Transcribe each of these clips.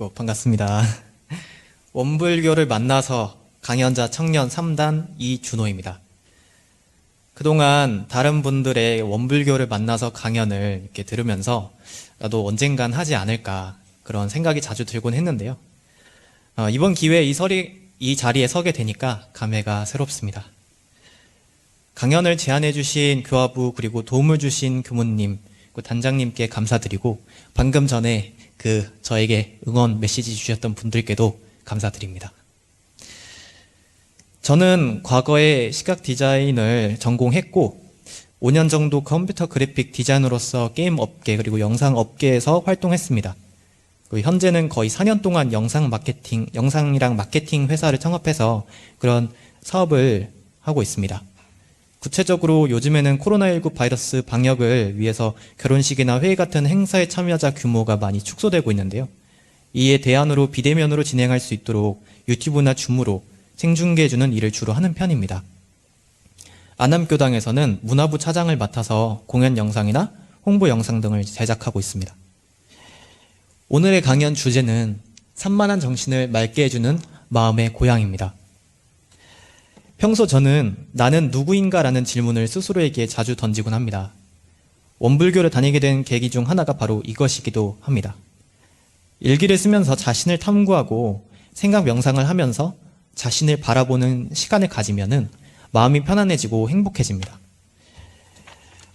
반갑습니다. 원불교를 만나서 강연자 청년 3단 이준호입니다. 그동안 다른 분들의 원불교를 만나서 강연을 이렇게 들으면서 나도 언젠간 하지 않을까 그런 생각이 자주 들곤 했는데요. 이번 기회에 이 자리에 서게 되니까 감회가 새롭습니다. 강연을 제안해 주신 교화부 그리고 도움을 주신 교무님, 단장님께 감사드리고 방금 전에 저에게 응원 메시지 주셨던 분들께도 감사드립니다. 저는 과거에 시각 디자인을 전공했고 5년 정도 컴퓨터 그래픽 디자이너로서 게임 업계 그리고 영상 업계에서 활동했습니다. 현재는 거의 4년 동안 영상이랑 마케팅 회사를 창업해서 그런 사업을 하고 있습니다. 구체적으로 요즘에는 코로나19 바이러스 방역을 위해서 결혼식이나 회의 같은 행사에 참여자 규모가 많이 축소되고 있는데요. 이에 대안으로 비대면으로 진행할 수 있도록 유튜브나 줌으로 생중계해주는 일을 주로 하는 편입니다. 안암교당에서는 문화부 차장을 맡아서 공연 영상이나 홍보 영상 등을 제작하고 있습니다. 오늘의 강연 주제는 산만한 정신을 맑게 해주는 마음의 고향입니다. 평소 저는 나는 누구인가라는 질문을 스스로에게 자주 던지곤 합니다. 원불교를 다니게 된 계기 중 하나가 바로 이것이기도 합니다. 일기를 쓰면서 자신을 탐구하고 생각 명상을 하면서 자신을 바라보는 시간을 가지면은 마음이 편안해지고 행복해집니다.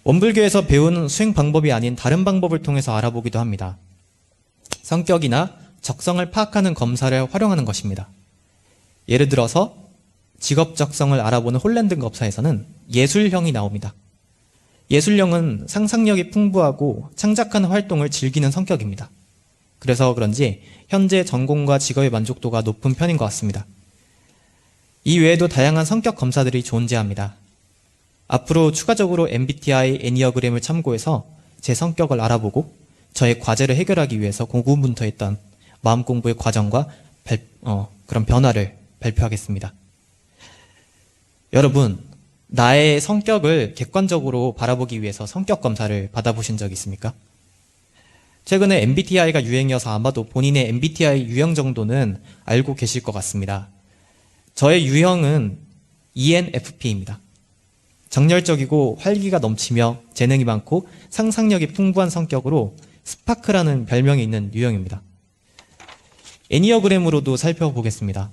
원불교에서 배운 수행 방법이 아닌 다른 방법을 통해서 알아보기도 합니다. 성격이나 적성을 파악하는 검사를 활용하는 것입니다. 예를 들어서 직업 적성을 알아보는 홀랜드 검사에서는 예술형이 나옵니다. 예술형은 상상력이 풍부하고 창작하는 활동을 즐기는 성격입니다. 그래서 그런지 현재 전공과 직업의 만족도가 높은 편인 것 같습니다. 이 외에도 다양한 성격 검사들이 존재합니다. 앞으로 추가적으로 MBTI 애니어그램을 참고해서 제 성격을 알아보고 저의 과제를 해결하기 위해서 고군분투했던 마음 공부의 과정과 그런 변화를 발표하겠습니다. 여러분, 나의 성격을 객관적으로 바라보기 위해서 성격 검사를 받아보신 적 있습니까? 최근에 MBTI가 유행이어서 아마도 본인의 MBTI 유형 정도는 알고 계실 것 같습니다. 저의 유형은 ENFP입니다. 정열적이고 활기가 넘치며 재능이 많고 상상력이 풍부한 성격으로 스파크라는 별명이 있는 유형입니다. 애니어그램으로도 살펴보겠습니다.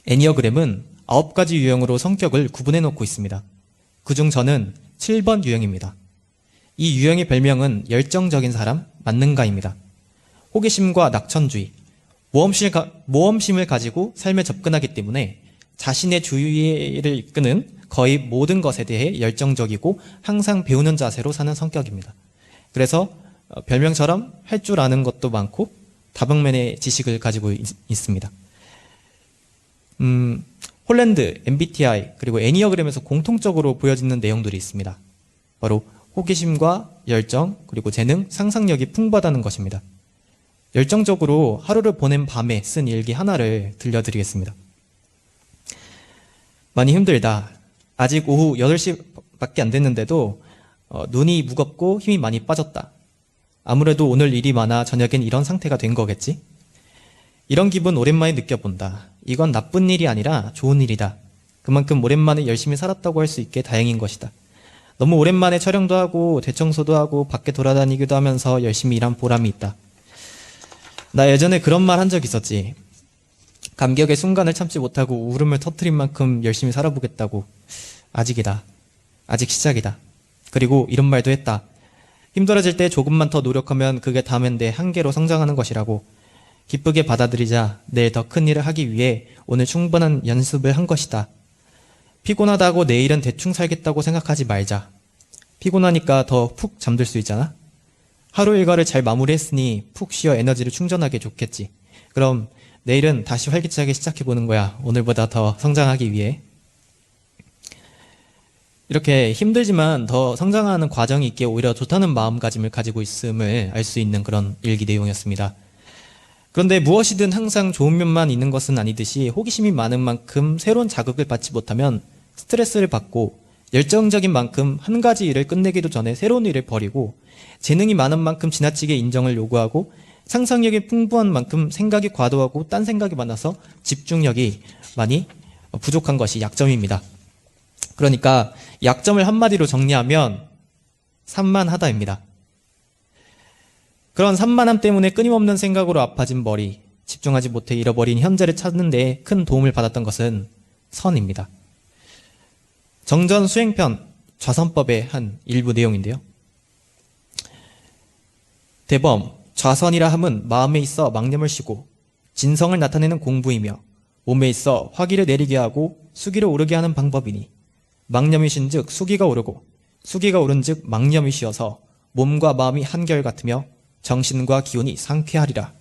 애니어그램은 9가지 유형으로 성격을 구분해 놓고 있습니다. 그중 저는 7번 유형입니다. 이 유형의 별명은 열정적인 사람, 만능가입니다. 호기심과 낙천주의, 모험심을 가지고 삶에 접근하기 때문에 자신의 주의를 이끄는 거의 모든 것에 대해 열정적이고 항상 배우는 자세로 사는 성격입니다. 그래서 별명처럼 할 줄 아는 것도 많고 다방면의 지식을 가지고 있습니다. 홀랜드, MBTI, 그리고 애니어그램에서 공통적으로 보여지는 내용들이 있습니다. 바로 호기심과 열정, 그리고 재능, 상상력이 풍부하다는 것입니다. 열정적으로 하루를 보낸 밤에 쓴 일기 하나를 들려드리겠습니다. 많이 힘들다. 아직 오후 8시밖에 안 됐는데도 눈이 무겁고 힘이 많이 빠졌다. 아무래도 오늘 일이 많아 저녁엔 이런 상태가 된 거겠지? 이런 기분 오랜만에 느껴본다. 이건 나쁜 일이 아니라 좋은 일이다. 그만큼 오랜만에 열심히 살았다고 할 수 있게 다행인 것이다. 너무 오랜만에 촬영도 하고 대청소도 하고 밖에 돌아다니기도 하면서 열심히 일한 보람이 있다. 나 예전에 그런 말 한 적 있었지. 감격의 순간을 참지 못하고 울음을 터뜨린 만큼 열심히 살아보겠다고. 아직이다. 아직 시작이다. 그리고 이런 말도 했다. 힘들어질 때 조금만 더 노력하면 그게 다음엔 내 한계로 성장하는 것이라고. 기쁘게 받아들이자 내일 더 큰 일을 하기 위해 오늘 충분한 연습을 한 것이다. 피곤하다고 내일은 대충 살겠다고 생각하지 말자. 피곤하니까 더 푹 잠들 수 있잖아. 하루 일과를 잘 마무리했으니 푹 쉬어 에너지를 충전하기 좋겠지. 그럼 내일은 다시 활기차게 시작해보는 거야. 오늘보다 더 성장하기 위해. 이렇게 힘들지만 더 성장하는 과정이 있기에 오히려 좋다는 마음가짐을 가지고 있음을 알 수 있는 그런 일기 내용이었습니다. 그런데 무엇이든 항상 좋은 면만 있는 것은 아니듯이 호기심이 많은 만큼 새로운 자극을 받지 못하면 스트레스를 받고 열정적인 만큼 한 가지 일을 끝내기도 전에 새로운 일을 벌이고 재능이 많은 만큼 지나치게 인정을 요구하고 상상력이 풍부한 만큼 생각이 과도하고 딴 생각이 많아서 집중력이 많이 부족한 것이 약점입니다. 그러니까 약점을 한마디로 정리하면 산만하다입니다. 그런 산만함 때문에 끊임없는 생각으로 아파진 머리, 집중하지 못해 잃어버린 현재를 찾는 데 큰 도움을 받았던 것은 선입니다. 정전 수행편 좌선법의 한 일부 내용인데요. 대범, 좌선이라 함은 마음에 있어 망념을 쉬고 진성을 나타내는 공부이며 몸에 있어 화기를 내리게 하고 수기를 오르게 하는 방법이니 망념이 쉰즉 수기가 오르고 수기가 오른즉 망념이 쉬어서 몸과 마음이 한결같으며 정신과 기운이 상쾌하리라.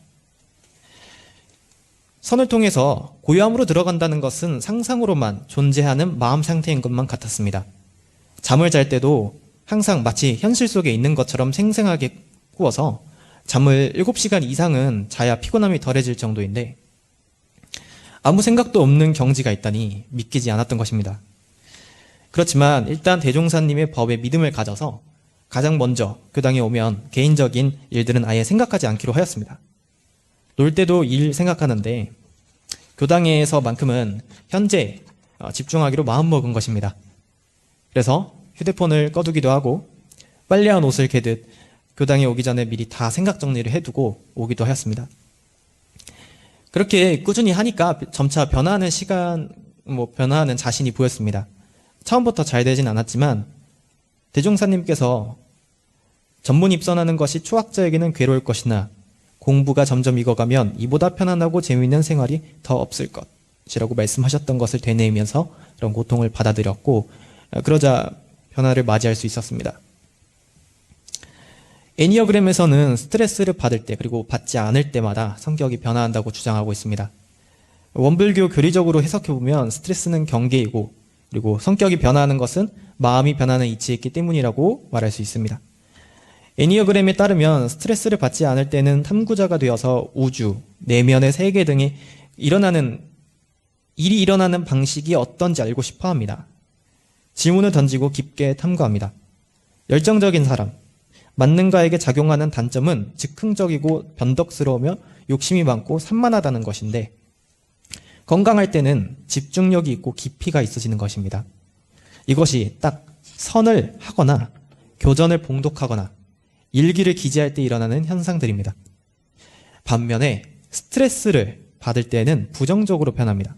선을 통해서 고요함으로 들어간다는 것은 상상으로만 존재하는 마음 상태인 것만 같았습니다. 잠을 잘 때도 항상 마치 현실 속에 있는 것처럼 생생하게 꾸어서 잠을 7시간 이상은 자야 피곤함이 덜해질 정도인데 아무 생각도 없는 경지가 있다니 믿기지 않았던 것입니다. 그렇지만 일단 대종사님의 법에 믿음을 가져서 가장 먼저 교당에 오면 개인적인 일들은 아예 생각하지 않기로 하였습니다. 놀 때도 일 생각하는데 교당에서만큼은 현재 집중하기로 마음먹은 것입니다. 그래서 휴대폰을 꺼두기도 하고 빨래한 옷을 개듯 교당에 오기 전에 미리 다 생각 정리를 해두고 오기도 하였습니다. 그렇게 꾸준히 하니까 점차 변화하는 변화하는 자신이 보였습니다. 처음부터 잘 되진 않았지만 대종사님께서 전문 입선하는 것이 초학자에게는 괴로울 것이나 공부가 점점 익어가면 이보다 편안하고 재미있는 생활이 더 없을 것이라고 말씀하셨던 것을 되뇌이면서 그런 고통을 받아들였고 그러자 변화를 맞이할 수 있었습니다. 애니어그램에서는 스트레스를 받을 때 그리고 받지 않을 때마다 성격이 변화한다고 주장하고 있습니다. 원불교 교리적으로 해석해보면 스트레스는 경계이고 그리고 성격이 변화하는 것은 마음이 변하는 이치에 있기 때문이라고 말할 수 있습니다. 애니어그램에 따르면 스트레스를 받지 않을 때는 탐구자가 되어서 우주, 내면의 세계 등이 일이 일어나는 방식이 어떤지 알고 싶어 합니다. 질문을 던지고 깊게 탐구합니다. 열정적인 사람, 만능가에게 작용하는 단점은 즉흥적이고 변덕스러우며 욕심이 많고 산만하다는 것인데 건강할 때는 집중력이 있고 깊이가 있어지는 것입니다. 이것이 딱 선을 하거나 교전을 봉독하거나 일기를 기재할 때 일어나는 현상들입니다. 반면에 스트레스를 받을 때는 부정적으로 변합니다.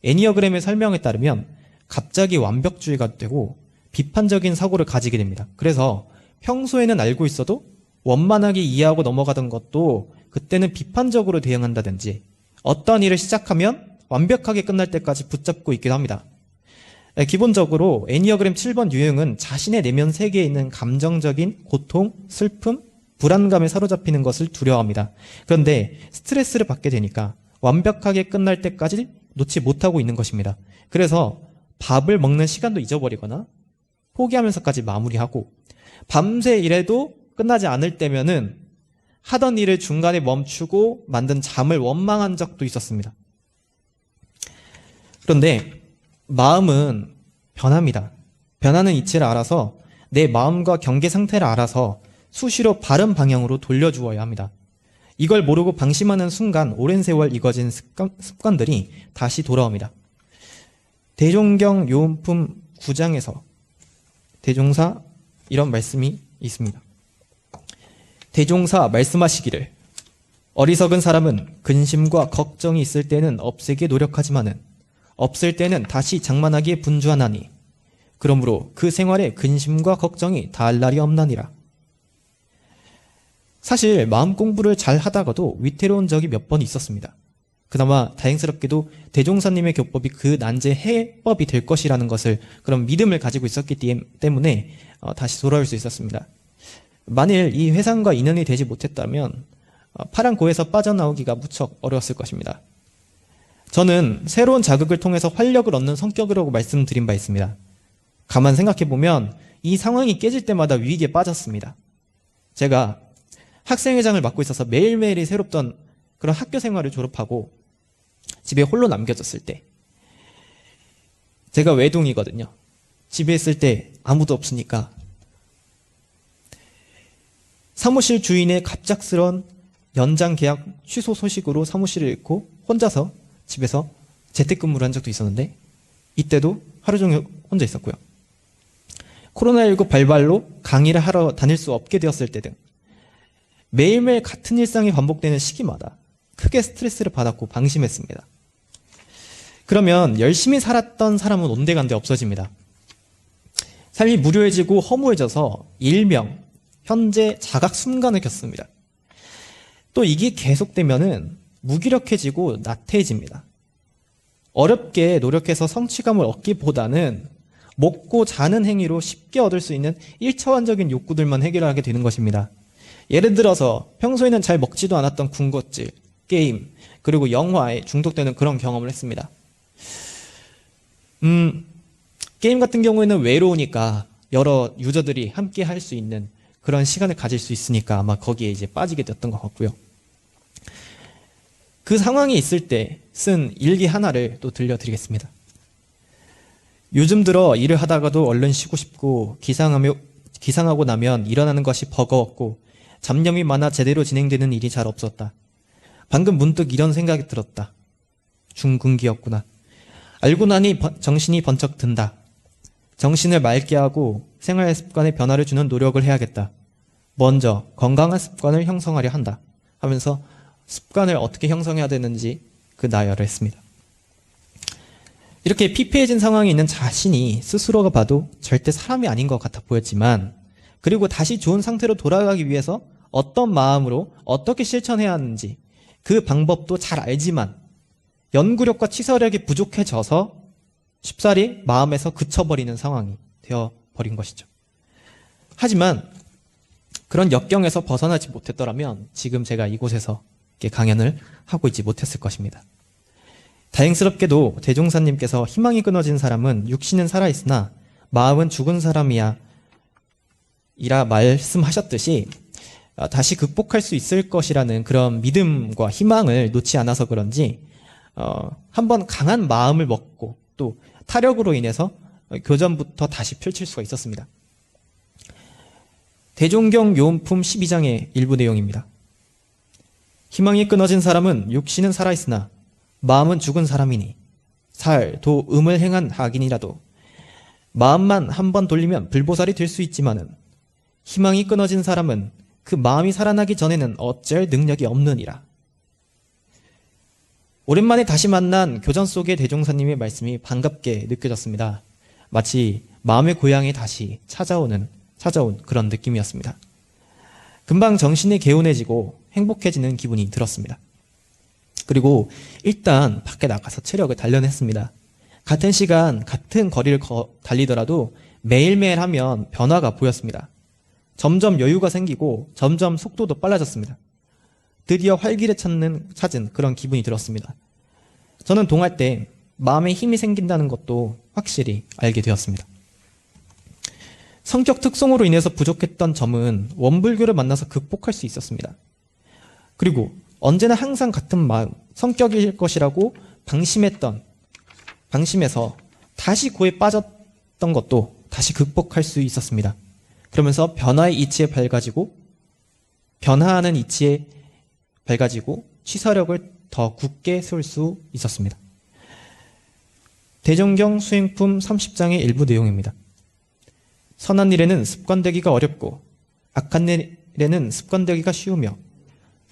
애니어그램의 설명에 따르면 갑자기 완벽주의가 되고 비판적인 사고를 가지게 됩니다. 그래서 평소에는 알고 있어도 원만하게 이해하고 넘어가던 것도 그때는 비판적으로 대응한다든지 어떤 일을 시작하면 완벽하게 끝날 때까지 붙잡고 있기도 합니다. 기본적으로 애니어그램 7번 유형은 자신의 내면 세계에 있는 감정적인 고통, 슬픔, 불안감에 사로잡히는 것을 두려워합니다. 그런데 스트레스를 받게 되니까 완벽하게 끝날 때까지 놓지 못하고 있는 것입니다. 그래서 밥을 먹는 시간도 잊어버리거나 포기하면서까지 마무리하고 밤새 일해도 끝나지 않을 때면은 하던 일을 중간에 멈추고 만든 잠을 원망한 적도 있었습니다. 그런데 마음은 변합니다. 변하는 이치를 알아서 내 마음과 경계 상태를 알아서 수시로 바른 방향으로 돌려주어야 합니다. 이걸 모르고 방심하는 순간 오랜 세월 익어진 습관들이 다시 돌아옵니다. 대종경 요음품 9장에서 대종사 이런 말씀이 있습니다. 대종사 말씀하시기를 어리석은 사람은 근심과 걱정이 있을 때는 없애기에 노력하지만은 없을 때는 다시 장만하기에 분주하나니 그러므로 그 생활에 근심과 걱정이 닿을 날이 없나니라. 사실 마음 공부를 잘 하다가도 위태로운 적이 몇 번 있었습니다. 그나마 다행스럽게도 대종사님의 교법이 그 난제 해법이 될 것이라는 것을 그런 믿음을 가지고 있었기 때문에 다시 돌아올 수 있었습니다. 만일 이 회상과 인연이 되지 못했다면 파란 고에서 빠져나오기가 무척 어려웠을 것입니다. 저는 새로운 자극을 통해서 활력을 얻는 성격이라고 말씀드린 바 있습니다. 가만 생각해보면 이 상황이 깨질 때마다 위기에 빠졌습니다. 제가 학생회장을 맡고 있어서 매일매일이 새롭던 그런 학교 생활을 졸업하고 집에 홀로 남겨졌을 때 제가 외동이거든요. 집에 있을 때 아무도 없으니까 사무실 주인의 갑작스런 연장 계약 취소 소식으로 사무실을 잃고 혼자서 집에서 재택근무를 한 적도 있었는데 이때도 하루 종일 혼자 있었고요. 코로나19 발발로 강의를 하러 다닐 수 없게 되었을 때 등 매일매일 같은 일상이 반복되는 시기마다 크게 스트레스를 받았고 방심했습니다. 그러면 열심히 살았던 사람은 온데간데 없어집니다. 삶이 무료해지고 허무해져서 일명 현재 자각 순간을 겪습니다. 또 이게 계속되면은 무기력해지고 나태해집니다. 어렵게 노력해서 성취감을 얻기보다는 먹고 자는 행위로 쉽게 얻을 수 있는 1차원적인 욕구들만 해결하게 되는 것입니다. 예를 들어서 평소에는 잘 먹지도 않았던 군것질, 게임, 그리고 영화에 중독되는 그런 경험을 했습니다. 게임 같은 경우에는 외로우니까 여러 유저들이 함께 할 수 있는 그런 시간을 가질 수 있으니까 아마 거기에 이제 빠지게 됐던 것 같고요. 그 상황이 있을 때 쓴 일기 하나를 또 들려드리겠습니다. 요즘 들어 일을 하다가도 얼른 쉬고 싶고 기상하고 나면 일어나는 것이 버거웠고 잡념이 많아 제대로 진행되는 일이 잘 없었다. 방금 문득 이런 생각이 들었다. 중근기였구나. 알고 나니 정신이 번쩍 든다. 정신을 맑게 하고 생활 습관에 변화를 주는 노력을 해야겠다. 먼저 건강한 습관을 형성하려 한다. 하면서 습관을 어떻게 형성해야 되는지 그 나열을 했습니다. 이렇게 피폐해진 상황에 있는 자신이 스스로가 봐도 절대 사람이 아닌 것 같아 보였지만, 그리고 다시 좋은 상태로 돌아가기 위해서 어떤 마음으로 어떻게 실천해야 하는지 그 방법도 잘 알지만 연구력과 치사력이 부족해져서 쉽사리 마음에서 그쳐버리는 상황이 되어버린 것이죠. 하지만 그런 역경에서 벗어나지 못했더라면 지금 제가 이곳에서 이렇게 강연을 하고 있지 못했을 것입니다. 다행스럽게도 대종사님께서 희망이 끊어진 사람은 육신은 살아있으나 마음은 죽은 사람이야 이라 말씀하셨듯이 다시 극복할 수 있을 것이라는 그런 믿음과 희망을 놓지 않아서 그런지 한번 강한 마음을 먹고 또 타력으로 인해서 교전부터 다시 펼칠 수가 있었습니다. 대종경 요음품 12장의 일부 내용입니다. 희망이 끊어진 사람은 육신은 살아있으나 마음은 죽은 사람이니 도 음을 행한 악인이라도 마음만 한번 돌리면 불보살이 될 수 있지만은 희망이 끊어진 사람은 그 마음이 살아나기 전에는 어찌할 능력이 없느니라. 오랜만에 다시 만난 교전 속의 대종사님의 말씀이 반갑게 느껴졌습니다. 마치 마음의 고향이 다시 찾아온 그런 느낌이었습니다. 금방 정신이 개운해지고 행복해지는 기분이 들었습니다. 그리고 일단 밖에 나가서 체력을 단련했습니다. 같은 시간, 같은 거리를 달리더라도 매일매일 하면 변화가 보였습니다. 점점 여유가 생기고 점점 속도도 빨라졌습니다. 드디어 활기를 찾은 그런 기분이 들었습니다. 저는 동할 때 마음에 힘이 생긴다는 것도 확실히 알게 되었습니다. 성격 특성으로 인해서 부족했던 점은 원불교를 만나서 극복할 수 있었습니다. 그리고 언제나 항상 같은 마음, 성격일 것이라고 방심해서 다시 고에 빠졌던 것도 다시 극복할 수 있었습니다. 그러면서 변화하는 이치에 밝아지고 취사력을 더 굳게 세울 수 있었습니다. 대종경 수행품 30장의 일부 내용입니다. 선한 일에는 습관되기가 어렵고 악한 일에는 습관되기가 쉬우며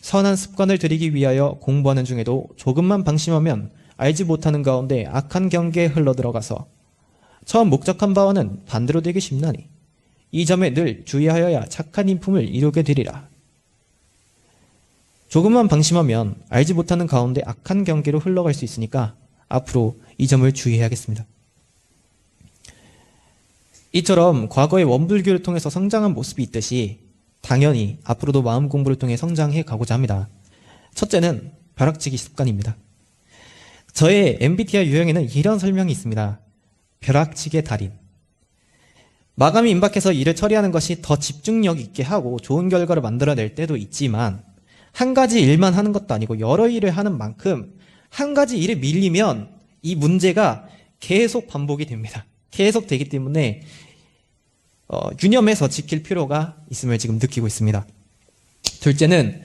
선한 습관을 들이기 위하여 공부하는 중에도 조금만 방심하면 알지 못하는 가운데 악한 경계에 흘러들어가서 처음 목적한 바와는 반대로 되기 쉽나니 이 점에 늘 주의하여야 착한 인품을 이루게 되리라. 조금만 방심하면 알지 못하는 가운데 악한 경계로 흘러갈 수 있으니까 앞으로 이 점을 주의해야겠습니다. 이처럼 과거의 원불교를 통해서 성장한 모습이 있듯이 당연히 앞으로도 마음 공부를 통해 성장해 가고자 합니다. 첫째는 벼락치기 습관입니다. 저의 MBTI 유형에는 이런 설명이 있습니다. 벼락치기의 달인. 마감이 임박해서 일을 처리하는 것이 더 집중력 있게 하고 좋은 결과를 만들어낼 때도 있지만 한 가지 일만 하는 것도 아니고 여러 일을 하는 만큼 한 가지 일에 밀리면 이 문제가 계속 반복이 됩니다. 계속 되기 때문에 유념해서 지킬 필요가 있음을 지금 느끼고 있습니다. 둘째는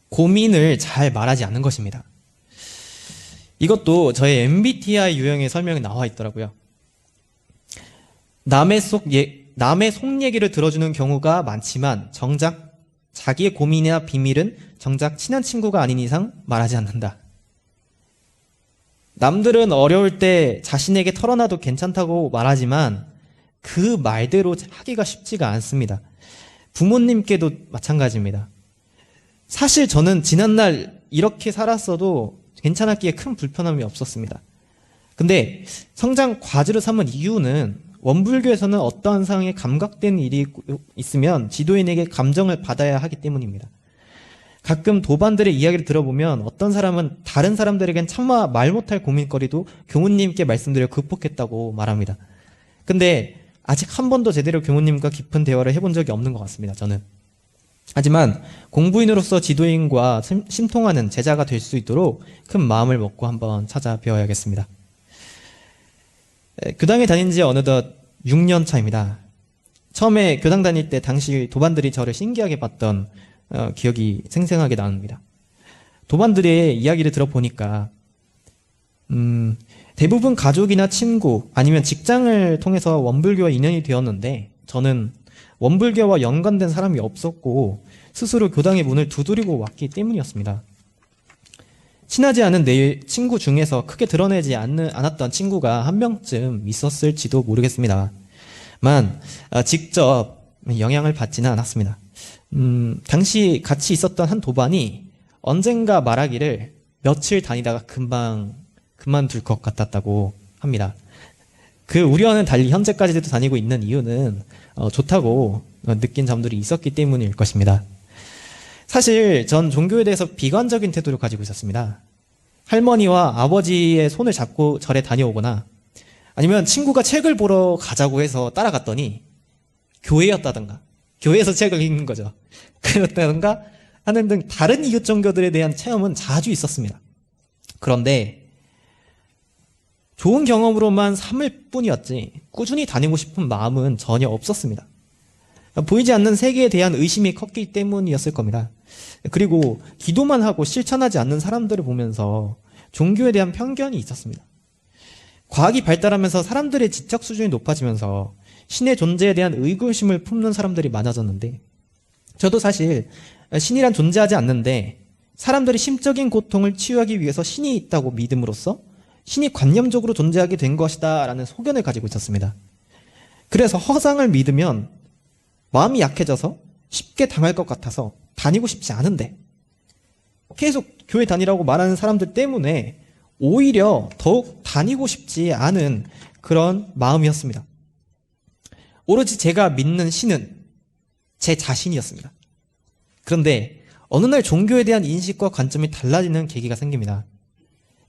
고민을 잘 말하지 않는 것입니다. 이것도 저의 MBTI 유형의 설명에 나와 있더라고요. 남의 속 얘기를 들어주는 경우가 많지만 정작 자기의 고민이나 비밀은 정작 친한 친구가 아닌 이상 말하지 않는다. 남들은 어려울 때 자신에게 털어놔도 괜찮다고 말하지만 그 말대로 하기가 쉽지가 않습니다. 부모님께도 마찬가지입니다. 사실 저는 지난날 이렇게 살았어도 괜찮았기에 큰 불편함이 없었습니다. 근데 성장 과제로 삼은 이유는 원불교에서는 어떠한 상황에 감각된 일이 있으면 지도인에게 감정을 받아야 하기 때문입니다. 가끔 도반들의 이야기를 들어보면 어떤 사람은 다른 사람들에겐 차마 말 못할 고민거리도 교무님께 말씀드려 극복했다고 말합니다. 근데 아직 한 번도 제대로 교무님과 깊은 대화를 해본 적이 없는 것 같습니다, 저는. 하지만 공부인으로서 지도인과 심통하는 제자가 될 수 있도록 큰 마음을 먹고 한번 찾아뵈어야겠습니다. 교당에 다닌 지 어느덧 6년 차입니다. 처음에 교당 다닐 때 당시 도반들이 저를 신기하게 봤던 기억이 생생하게 납니다. 도반들의 이야기를 들어보니까 대부분 가족이나 친구 아니면 직장을 통해서 원불교와 인연이 되었는데 저는 원불교와 연관된 사람이 없었고 스스로 교당의 문을 두드리고 왔기 때문이었습니다. 친하지 않은 내 친구 중에서 크게 드러내지 않았던 친구가 한 명쯤 있었을지도 모르겠습니다만 직접 영향을 받지는 않았습니다. 당시 같이 있었던 한 도반이 언젠가 말하기를 며칠 다니다가 금방 그만둘 것 같았다고 합니다. 그 우려는 달리 현재까지도 다니고 있는 이유는 좋다고 느낀 점들이 있었기 때문일 것입니다. 사실 전 종교에 대해서 비관적인 태도를 가지고 있었습니다. 할머니와 아버지의 손을 잡고 절에 다녀오거나 아니면 친구가 책을 보러 가자고 해서 따라갔더니 교회였다든가 교회에서 책을 읽는 거죠. 그렇다든가 하는 등 다른 이웃 종교들에 대한 체험은 자주 있었습니다. 그런데 좋은 경험으로만 삼을 뿐이었지 꾸준히 다니고 싶은 마음은 전혀 없었습니다. 보이지 않는 세계에 대한 의심이 컸기 때문이었을 겁니다. 그리고 기도만 하고 실천하지 않는 사람들을 보면서 종교에 대한 편견이 있었습니다. 과학이 발달하면서 사람들의 지적 수준이 높아지면서 신의 존재에 대한 의구심을 품는 사람들이 많아졌는데 저도 사실 신이란 존재하지 않는데 사람들이 심적인 고통을 치유하기 위해서 신이 있다고 믿음으로써 신이 관념적으로 존재하게 된 것이다 라는 소견을 가지고 있었습니다. 그래서 허상을 믿으면 마음이 약해져서 쉽게 당할 것 같아서 다니고 싶지 않은데 계속 교회 다니라고 말하는 사람들 때문에 오히려 더욱 다니고 싶지 않은 그런 마음이었습니다. 오로지 제가 믿는 신은 제 자신이었습니다. 그런데 어느 날 종교에 대한 인식과 관점이 달라지는 계기가 생깁니다.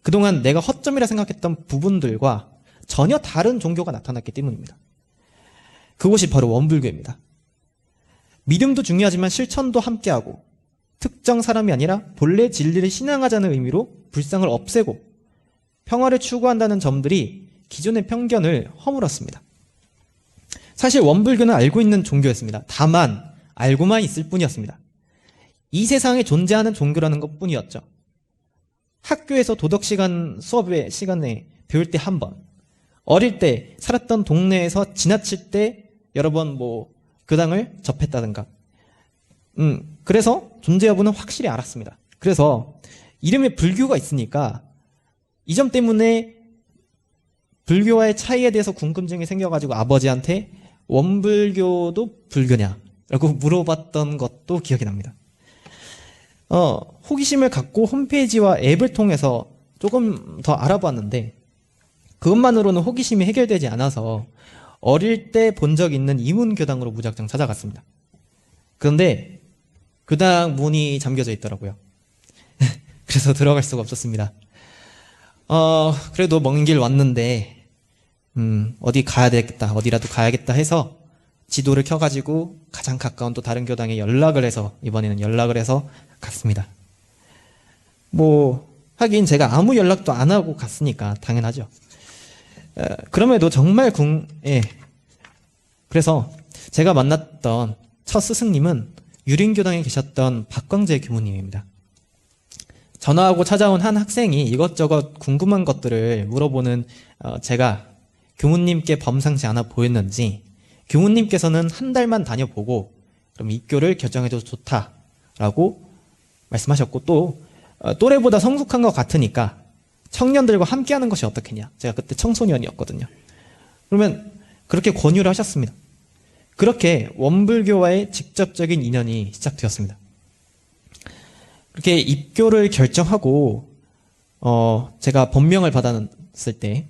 그동안 내가 허점이라 생각했던 부분들과 전혀 다른 종교가 나타났기 때문입니다. 그곳이 바로 원불교입니다. 믿음도 중요하지만 실천도 함께하고 특정 사람이 아니라 본래 진리를 신앙하자는 의미로 불상을 없애고 평화를 추구한다는 점들이 기존의 편견을 허물었습니다. 사실 원불교는 알고 있는 종교였습니다. 다만 알고만 있을 뿐이었습니다. 이 세상에 존재하는 종교라는 것 뿐이었죠. 학교에서 도덕시간 수업의 시간에 배울 때 한 번, 어릴 때 살았던 동네에서 지나칠 때 여러 번 교당을 접했다든가 그래서 존재 여부는 확실히 알았습니다. 그래서 이름에 불교가 있으니까 이 점 때문에 불교와의 차이에 대해서 궁금증이 생겨가지고 아버지한테 원불교도 불교냐? 라고 물어봤던 것도 기억이 납니다. 호기심을 갖고 홈페이지와 앱을 통해서 조금 더 알아봤는데 그것만으로는 호기심이 해결되지 않아서 어릴 때 본 적 있는 이문교당으로 무작정 찾아갔습니다. 그런데 교당 문이 잠겨져 있더라고요. 그래서 들어갈 수가 없었습니다. 그래도 먼 길 왔는데 어디 가야 되겠다, 어디라도 가야겠다 해서 지도를 켜가지고 가장 가까운 또 다른 교당에 이번에는 연락을 해서 갔습니다. 하긴 제가 아무 연락도 안 하고 갔으니까 당연하죠. 그럼에도 정말 그래서 제가 만났던 첫 스승님은 유린교당에 계셨던 박광재 교무님입니다. 전화하고 찾아온 한 학생이 이것저것 궁금한 것들을 물어보는 제가 교무님께 범상치 않아 보였는지 교무님께서는 한 달만 다녀보고 그럼 입교를 결정해도 좋다라고 말씀하셨고 또 또래보다 성숙한 것 같으니까 청년들과 함께하는 것이 어떻겠냐. 제가 그때 청소년이었거든요. 그러면 그렇게 권유를 하셨습니다. 그렇게 원불교와의 직접적인 인연이 시작되었습니다. 그렇게 입교를 결정하고 제가 법명을 받았을 때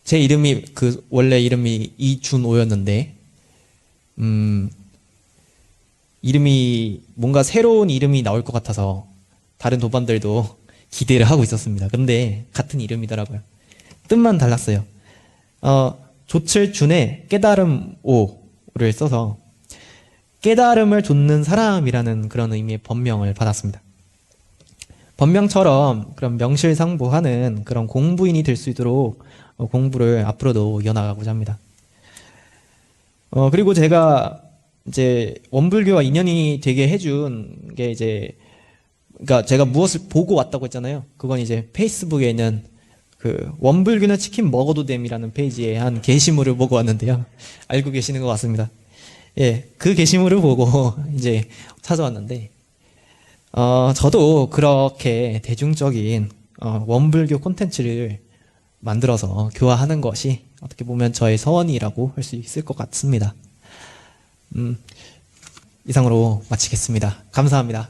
제 이름이 원래 이름이 이준호였는데 이름이 뭔가 새로운 이름이 나올 것 같아서 다른 도반들도 기대를 하고 있었습니다. 근데 같은 이름이더라고요. 뜻만 달랐어요. 조철준의 깨달음 오를 써서 깨달음을 돋는 사람이라는 그런 의미의 법명을 받았습니다. 법명처럼 그런 명실상부하는 그런 공부인이 될 수 있도록 공부를 앞으로도 이어나가고자 합니다. 그리고 제가 이제 원불교와 인연이 되게 해준 게 그러니까 제가 무엇을 보고 왔다고 했잖아요. 그건 이제 페이스북에 있는 원불교는 치킨 먹어도 됨이라는 페이지에 한 게시물을 보고 왔는데요. 알고 계시는 것 같습니다. 예, 그 게시물을 보고 이제 찾아왔는데, 저도 그렇게 대중적인 원불교 콘텐츠를 만들어서 교화하는 것이 어떻게 보면 저의 서원이라고 할 수 있을 것 같습니다. 이상으로 마치겠습니다. 감사합니다.